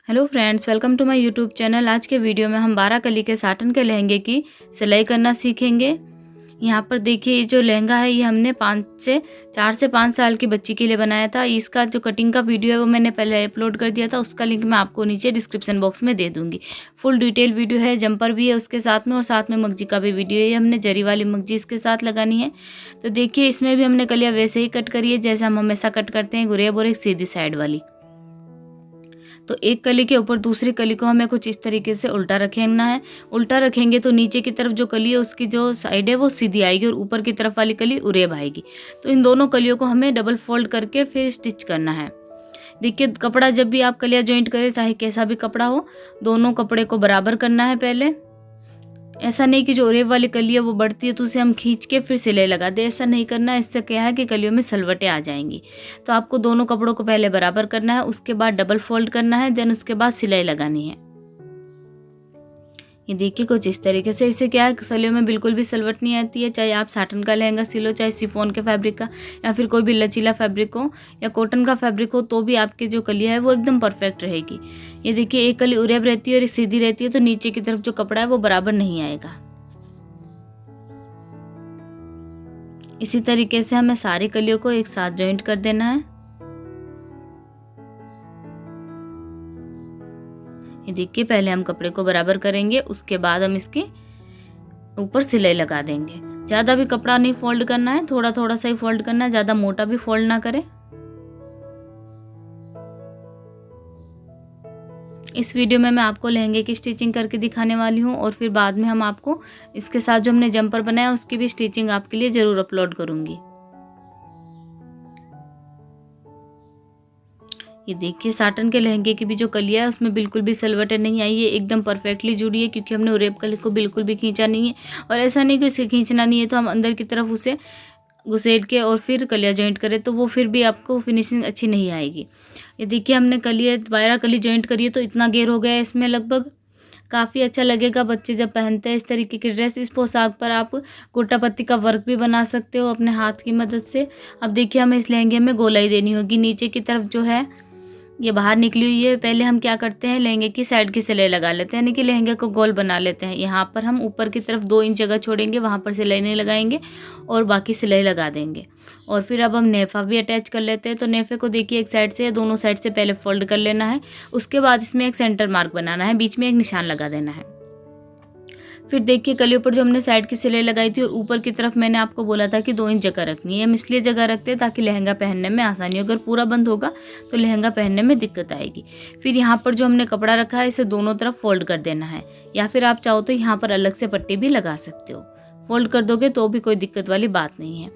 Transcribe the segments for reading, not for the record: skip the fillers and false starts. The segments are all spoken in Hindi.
Hello friends, welcome to my YouTube channel. आज के वीडियो में हम 12 कली के साटन के लहंगे की सिलाई करना सीखेंगे। यहाँ पर देखिए, ये जो लहंगा है ये हमने 4 से 5 साल की बच्ची के लिए बनाया था। इसका जो कटिंग का वीडियो है वो मैंने पहले अपलोड कर दिया था, उसका लिंक मैं आपको नीचे डिस्क्रिप्शन बॉक्स में दे दूँगी। फुल डिटेल वीडियो है, जंपर भी है उसके साथ में और साथ में मगजी का भी वीडियो है। ये हमने जरी वाली मगजी इसके साथ लगानी है। तो देखिए, इसमें भी हमने कलियाँ वैसे ही कट करी है जैसे हम हमेशा कट करते हैं, गुरेब और एक सीधी साइड वाली। तो एक कली के ऊपर दूसरी कली को हमें कुछ इस तरीके से उल्टा रखना है। उल्टा रखेंगे तो नीचे की तरफ जो कली है उसकी जो साइड है वो सीधी आएगी और ऊपर की तरफ वाली कली उरेब आएगी। तो इन दोनों कलियों को हमें डबल फोल्ड करके फिर स्टिच करना है। देखिए, कपड़ा जब भी आप कलियाँ जॉइंट करें, चाहे कैसा भी कपड़ा हो, दोनों कपड़े को बराबर करना है पहले। ऐसा नहीं कि जो उरेब वाली कली है वो बढ़ती है तो उसे हम खींच के फिर सिलाई लगा दें, ऐसा नहीं करना। इससे क्या है कि कलियों में सलवटें आ जाएंगी। तो आपको दोनों कपड़ों को पहले बराबर करना है, उसके बाद डबल फोल्ड करना है, देन उसके बाद सिलाई लगानी है। ये देखिए, कुछ इस तरीके से। इससे क्या है, कलियों में बिल्कुल भी सलवट नहीं आती है। चाहे आप साटन का लहंगा सिलो, चाहे शिफॉन के फैब्रिक का, या फिर कोई भी लचीला फैब्रिक हो या कॉटन का फैब्रिक हो, तो भी आपकी जो कलियाँ है वो एकदम परफेक्ट रहेगी। ये देखिए, एक कली उरेब रहती है और एक सीधी रहती है, तो नीचे की तरफ जो कपड़ा है वो बराबर नहीं आएगा। इसी तरीके से हमें सारी कलियों को एक साथ जॉइंट कर देना है। ये देखिए, पहले हम कपड़े को बराबर करेंगे, उसके बाद हम इसके ऊपर सिलाई लगा देंगे। ज़्यादा भी कपड़ा नहीं फोल्ड करना है, थोड़ा थोड़ा सा ही फोल्ड करना है, ज़्यादा मोटा भी फोल्ड ना करें। इस वीडियो में मैं आपको लहंगे की स्टिचिंग करके दिखाने वाली हूँ और फिर बाद में हम आपको इसके साथ जो हमने जंपर बनाया उसकी भी स्टिचिंग आपके लिए ज़रूर अपलोड करूँगी। ये देखिए, साटन के लहंगे की भी जो कलिया है उसमें बिल्कुल भी सलवटें नहीं आई है, एकदम परफेक्टली जुड़ी है, क्योंकि हमने उरेब कली को बिल्कुल भी खींचा नहीं है। और ऐसा नहीं कि उसे खींचना नहीं है तो हम अंदर की तरफ उसे घुसेड़ के और फिर कलिया जॉइंट करें तो वो फिर भी आपको फिनिशिंग अच्छी नहीं आएगी। ये देखिए, हमने कलिया 12 कली जॉइंट करी है, तो इतना घेर हो गया है इसमें लगभग। काफ़ी अच्छा लगेगा बच्चे जब पहनते हैं इस तरीके की ड्रेस। इस पोशाक पर आप गोटा पत्ती का वर्क भी बना सकते हो अपने हाथ की मदद से। अब देखिए, हमें इस लहंगे में गोलाई देनी होगी। नीचे की तरफ जो है ये बाहर निकली हुई है, पहले हम क्या करते हैं, लहंगे की साइड की सिलाई लगा लेते हैं, यानी कि लहंगे को गोल बना लेते हैं। यहाँ पर हम ऊपर की तरफ 2 इंच जगह छोड़ेंगे, वहाँ पर सिलाई नहीं लगाएंगे और बाकी सिलाई लगा देंगे। और फिर अब हम नेफा भी अटैच कर लेते हैं। तो नेफे को देखिए, एक साइड से या दोनों साइड से पहले फोल्ड कर लेना है। उसके बाद इसमें एक सेंटर मार्क बनाना है, बीच में एक निशान लगा देना है। फिर देखिए, कलियों पर जो हमने साइड की सिलाई लगाई थी और ऊपर की तरफ मैंने आपको बोला था कि 2 इंच जगह रखनी है। हम इसलिए जगह रखते हैं ताकि लहंगा पहनने में आसानी हो। अगर पूरा बंद होगा तो लहंगा पहनने में दिक्कत आएगी। फिर यहाँ पर जो हमने कपड़ा रखा है इसे दोनों तरफ फोल्ड कर देना है, या फिर आप चाहो तो यहाँ पर अलग से पट्टी भी लगा सकते हो। फोल्ड कर दोगे तो भी कोई दिक्कत वाली बात नहीं है।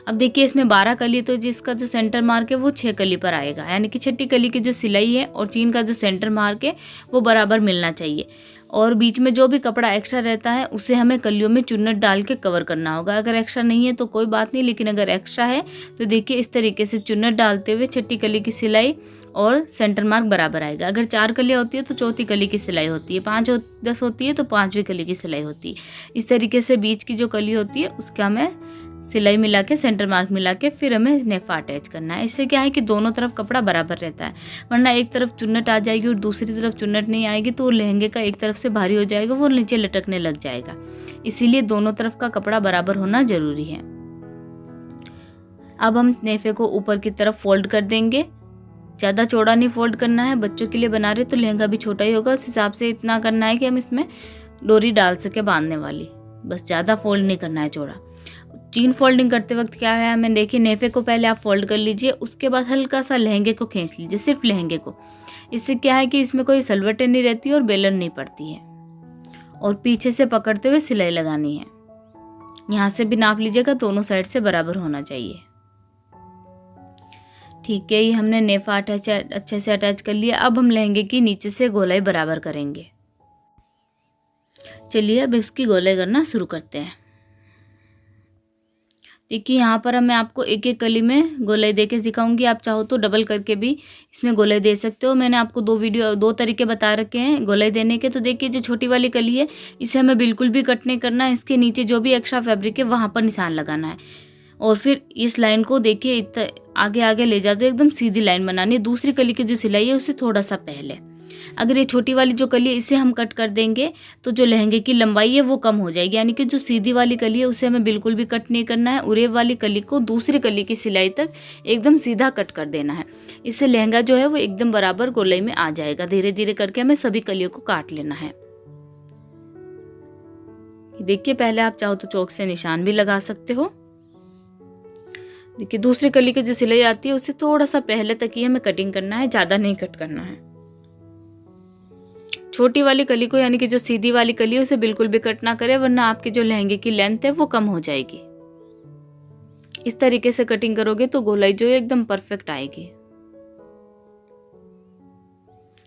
अब देखिए, इसमें 12 कली, तो जिसका जो सेंटर मार्क है वो 6 कली पर आएगा, यानी कि छठी कली की जो सिलाई है और चीन का जो सेंटर मार्क है वो बराबर मिलना चाहिए। और बीच में जो भी कपड़ा एक्स्ट्रा रहता है उसे हमें कलियों में चुन्नट डाल के कवर करना होगा। अगर एक्स्ट्रा नहीं है तो कोई बात नहीं, लेकिन अगर एक्स्ट्रा है तो देखिए, इस तरीके से चुन्नट डालते हुए छठी कली की सिलाई और सेंटर मार्क बराबर आएगा। अगर 4 कलियाँ होती है तो चौथी कली की सिलाई होती है, 5-10 होती है तो 5वीं कली की सिलाई होती है। इस तरीके से बीच की जो कली होती है उसका हमें सिलाई मिला के, सेंटर मार्क मिला के फिर हमें नेफा अटैच करना है। इससे क्या है कि दोनों तरफ कपड़ा बराबर रहता है, वरना एक तरफ चुन्नट आ जाएगी और दूसरी तरफ चुन्नट नहीं आएगी तो वो लहंगे का एक तरफ से भारी हो जाएगा, वो नीचे लटकने लग जाएगा। इसीलिए दोनों तरफ का कपड़ा बराबर होना जरूरी है। अब हम नेफे को ऊपर की तरफ फोल्ड कर देंगे। ज़्यादा चौड़ा नहीं फोल्ड करना है, बच्चों के लिए बना रहे तो लहंगा भी छोटा ही होगा, उस हिसाब से इतना करना है कि हम इसमें डोरी डाल सके बांधने वाली। बस ज़्यादा फोल्ड नहीं करना है चौड़ा। चीन फोल्डिंग करते वक्त क्या है, हमें देखिए, नेफे को पहले आप फोल्ड कर लीजिए, उसके बाद हल्का सा लहंगे को खींच लीजिए, सिर्फ लहंगे को। इससे क्या है कि इसमें कोई सलवटें नहीं रहती और बेलन नहीं पड़ती है। और पीछे से पकड़ते हुए सिलाई लगानी है। यहाँ से भी नाप लीजिएगा, दोनों साइड से बराबर होना चाहिए। ठीक है, ये हमने नेफा अच्छे से अटैच कर लिया। अब हम लहंगे की नीचे से गोलाई बराबर करेंगे। चलिए, अब इसकी गोलाई करना शुरू करते हैं। देखिए, यहाँ पर मैं आपको एक एक कली में गोलाई दे के सिखाऊंगी। आप चाहो तो डबल करके भी इसमें गोलाई दे सकते हो। मैंने आपको 2 तरीके बता रखे हैं गोलाई देने के। तो देखिए, जो छोटी वाली कली है इसे हमें बिल्कुल भी कट नहीं करना है। इसके नीचे जो भी एक्स्ट्रा फैब्रिक है वहाँ पर निशान लगाना है और फिर इस लाइन को देखिए आगे आगे ले जाते एकदम सीधी लाइन बनानी है। दूसरी कली की जो सिलाई है उससे थोड़ा सा पहले। अगर ये छोटी वाली जो कली है इसे हम कट कर देंगे तो जो लहंगे की लंबाई है वो कम हो जाएगी, यानी कि जो सीधी वाली कली है उसे हमें बिल्कुल भी कट नहीं करना है। उरेब वाली कली को दूसरी कली की सिलाई तक एकदम सीधा कट कर देना है। इससे लहंगा जो है वो एकदम बराबर गोलाई में आ जाएगा। धीरे धीरे करके हमें सभी कलियों को काट लेना है। देखिए, पहले आप चाहो तो चौक से निशान भी लगा सकते हो। देखिए, दूसरी कली की जो सिलाई आती है उससे थोड़ा सा पहले तक ही हमें कटिंग करना है, ज्यादा नहीं कट करना है। छोटी वाली कली को, यानी कि जो सीधी वाली कली है, उसे बिल्कुल भी कट ना करें, वरना आपके जो लहंगे की लेंथ है वो कम हो जाएगी। इस तरीके से कटिंग करोगे तो गोलाई जो है एकदम परफेक्ट आएगी।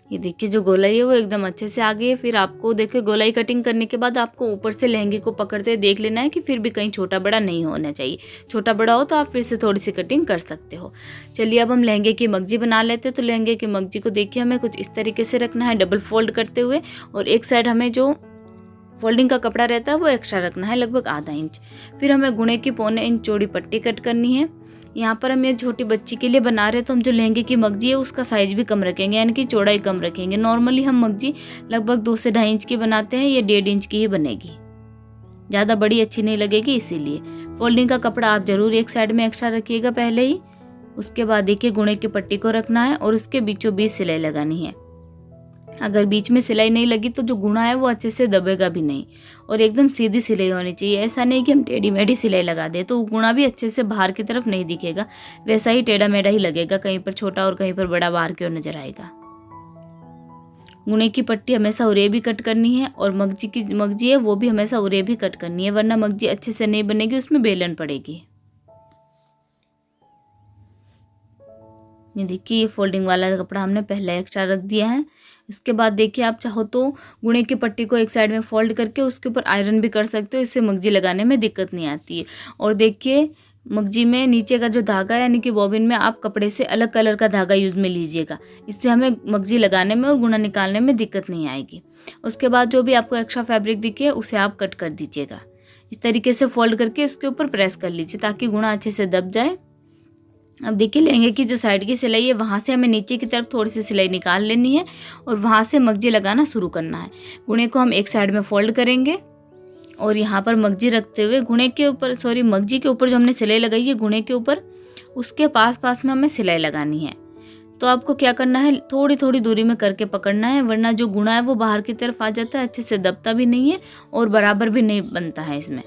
ये देखिए, जो गोलाई है वो एकदम अच्छे से आ गई है। फिर आपको देखिए, गोलाई कटिंग करने के बाद आपको ऊपर से लहंगे को पकड़ते देख लेना है कि फिर भी कहीं छोटा बड़ा नहीं होना चाहिए। छोटा बड़ा हो तो आप फिर से थोड़ी सी कटिंग कर सकते हो। चलिए, अब हम लहंगे की मगजी बना लेते हैं। तो लहंगे की मगजी को देखिए हमें कुछ इस तरीके से रखना है, डबल फोल्ड करते हुए, और एक साइड हमें जो फोल्डिंग का कपड़ा रहता है वो एक्स्ट्रा रखना है, लगभग आधा इंच। फिर हमें गुणे की 1.25 इंच चौड़ी पट्टी कट करनी है। यहाँ पर हम ये छोटी बच्ची के लिए बना रहे हैं तो हम जो लहंगे की मगजी है उसका साइज भी कम रखेंगे, यानी कि चौड़ाई कम रखेंगे। नॉर्मली हम मगजी लगभग 2 से 2.5 इंच की बनाते हैं, ये 1.5 इंच की ही बनेगी, ज़्यादा बड़ी अच्छी नहीं लगेगी। इसीलिए फोल्डिंग का कपड़ा आप जरूर एक साइड में एक्स्ट्रा रखिएगा पहले ही। उसके बाद देखिए, गुणे की पट्टी को रखना है और उसके बीचों बीच सिलाई लगानी है। अगर बीच में सिलाई नहीं लगी तो जो गुणा है वो अच्छे से दबेगा भी नहीं, और एकदम सीधी सिलाई होनी चाहिए। ऐसा नहीं कि हम टेढ़ी मेढ़ी सिलाई लगा दें तो गुणा भी अच्छे से बाहर की तरफ नहीं दिखेगा, वैसा ही टेढ़ा मेढ़ा ही लगेगा, कहीं पर छोटा और कहीं पर बड़ा बाहर की ओर नजर आएगा। गुणे की पट्टी हमेशा उरे भी कट करनी है, और मगजी है वो भी हमेशा उरे भी कट करनी है, वरना मगजी अच्छे से नहीं बनेगी, उसमें बेलन पड़ेगी। ये देखिए, ये फोल्डिंग वाला कपड़ा हमने पहले एक्स्ट्रा रख दिया है। इसके बाद देखिए, आप चाहो तो गुणे की पट्टी को एक साइड में फोल्ड करके उसके ऊपर आयरन भी कर सकते हो, इससे मगजी लगाने में दिक्कत नहीं आती है। और देखिए, मगजी में नीचे का जो धागा है, यानी कि बॉबिन में आप कपड़े से अलग कलर का धागा यूज में लीजिएगा, इससे हमें मगजी लगाने में और गुणा निकालने में दिक्कत नहीं आएगी। उसके बाद जो भी आपको एक्स्ट्रा फैब्रिक दिखे उसे आप कट कर दीजिएगा। इस तरीके से फोल्ड करके उसके ऊपर प्रेस कर लीजिए ताकि गुणा अच्छे से दब जाए। अब देखिए, लहंगे की जो साइड की सिलाई है वहाँ से हमें नीचे की तरफ थोड़ी सी सिलाई निकाल लेनी है और वहाँ से मगजी लगाना शुरू करना है। गुणे को हम एक साइड में फोल्ड करेंगे और यहाँ पर मगजी रखते हुए मगजी के ऊपर जो हमने सिलाई लगाई है गुणे के ऊपर, उसके पास में हमें सिलाई लगानी है। तो आपको क्या करना है, थोड़ी थोड़ी दूरी में करके पकड़ना है, वरना जो गुणा है वो बाहर की तरफ आ जाता है, अच्छे से दबता भी नहीं है और बराबर भी नहीं बनता है, इसमें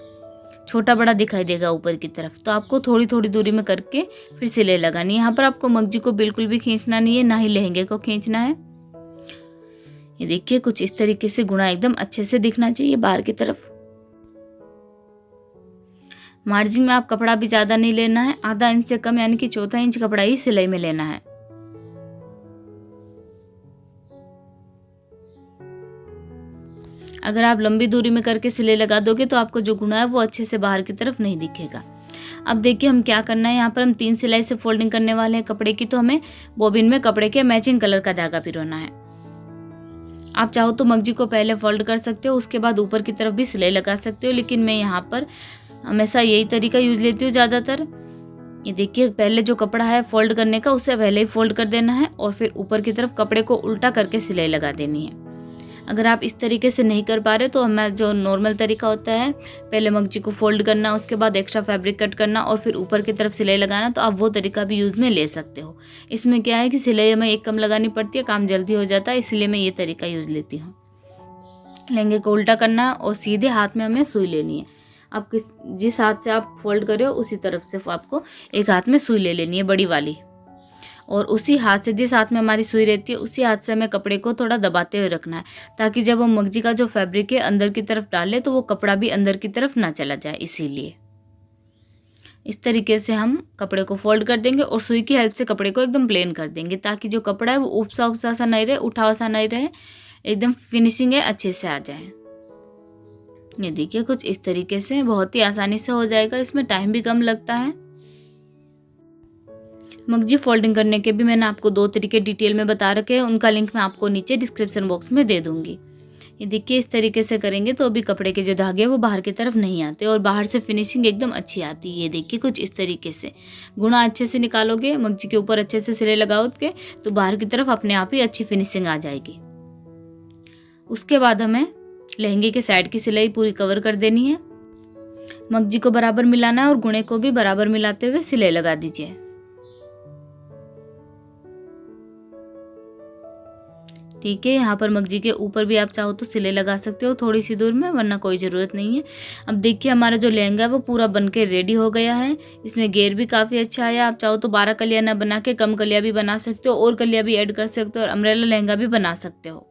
छोटा बड़ा दिखाई देगा ऊपर की तरफ। तो आपको थोड़ी थोड़ी दूरी में करके फिर सिलाई लगानी है। यहाँ पर आपको मगजी को बिल्कुल भी खींचना नहीं है, ना ही लहंगे को खींचना है। ये देखिए, कुछ इस तरीके से गुणा एकदम अच्छे से दिखना चाहिए बाहर की तरफ। मार्जिन में आप कपड़ा भी ज्यादा नहीं लेना है, आधा इंच से कम, यानी कि 1/4 इंच कपड़ा ही सिलाई में लेना है। अगर आप लंबी दूरी में करके सिलाई लगा दोगे तो आपको जो गुणा है वो अच्छे से बाहर की तरफ नहीं दिखेगा। अब देखिए, हम क्या करना है, यहाँ पर हम 3 सिलाई से फोल्डिंग करने वाले हैं कपड़े की, तो हमें बॉबिन में कपड़े के मैचिंग कलर का धागा पिरोना है। आप चाहो तो मगजी को पहले फोल्ड कर सकते हो, उसके बाद ऊपर की तरफ भी सिलाई लगा सकते हो, लेकिन मैं यहाँ पर हमेशा यही तरीका यूज लेती हूँ ज़्यादातर। ये देखिए, पहले जो कपड़ा है फोल्ड करने का उसे पहले ही फोल्ड कर देना है और फिर ऊपर की तरफ कपड़े को उल्टा करके सिलाई लगा देनी है। अगर आप इस तरीके से नहीं कर पा रहे तो हमें जो नॉर्मल तरीका होता है, पहले मगजी को फोल्ड करना, उसके बाद एक्स्ट्रा फैब्रिक कट करना और फिर ऊपर की तरफ सिलाई लगाना, तो आप वो तरीका भी यूज़ में ले सकते हो। इसमें क्या है कि सिलाई हमें एक कम लगानी पड़ती है, काम जल्दी हो जाता है, इसलिए मैं ये तरीका यूज़ लेती हूँ। लहंगे को उल्टा करना और सीधे हाथ में हमें सुई लेनी है। आप जिस हाथ से आप फोल्ड कर रहे हो उसी तरफ से आपको एक हाथ में सुई ले लेनी है, बड़ी वाली, और उसी हाथ से, जिस हाथ में हमारी सुई रहती है उसी हाथ से हमें कपड़े को थोड़ा दबाते हुए रखना है, ताकि जब हम मगजी का जो फैब्रिक है अंदर की तरफ डालें तो वो कपड़ा भी अंदर की तरफ ना चला जाए। इसीलिए इस तरीके से हम कपड़े को फोल्ड कर देंगे और सुई की हेल्प से कपड़े को एकदम प्लेन कर देंगे, ताकि जो कपड़ा है वो उपसा सा नहीं रहे, उठा सा नहीं रहे, एकदम फिनिशिंग है अच्छे से आ जाए। ये देखिए, कुछ इस तरीके से बहुत ही आसानी से हो जाएगा, इसमें टाइम भी कम लगता है। मगजी फोल्डिंग करने के भी मैंने आपको 2 तरीके डिटेल में बता रखे हैं, उनका लिंक मैं आपको नीचे डिस्क्रिप्शन बॉक्स में दे दूंगी। ये देखिए, इस तरीके से करेंगे तो अभी कपड़े के जो धागे वो बाहर की तरफ नहीं आते और बाहर से फिनिशिंग एकदम अच्छी आती है। ये देखिए, कुछ इस तरीके से गुणा अच्छे से निकालोगे, मगजी के ऊपर अच्छे से सिलाई लगाओगे तो बाहर की तरफ अपने आप ही अच्छी फिनिशिंग आ जाएगी। उसके बाद हमें लहंगे के साइड की सिलाई पूरी कवर कर देनी है। मगजी को बराबर मिलाना है और गुणे को भी बराबर मिलाते हुए सिलाई लगा दीजिए। ठीक है, यहाँ पर मगजी के ऊपर भी आप चाहो तो सिलाई लगा सकते हो थोड़ी सी दूर में, वरना कोई ज़रूरत नहीं है। अब देखिए हमारा जो लहंगा है वो पूरा बनके रेडी हो गया है। इसमें घेर भी काफ़ी अच्छा आया। आप चाहो तो 12 कलियाँ ना बना के कम कलियाँ भी बना सकते हो और कलियाँ भी ऐड कर सकते हो और अम्ब्रेला लहंगा भी बना सकते हो।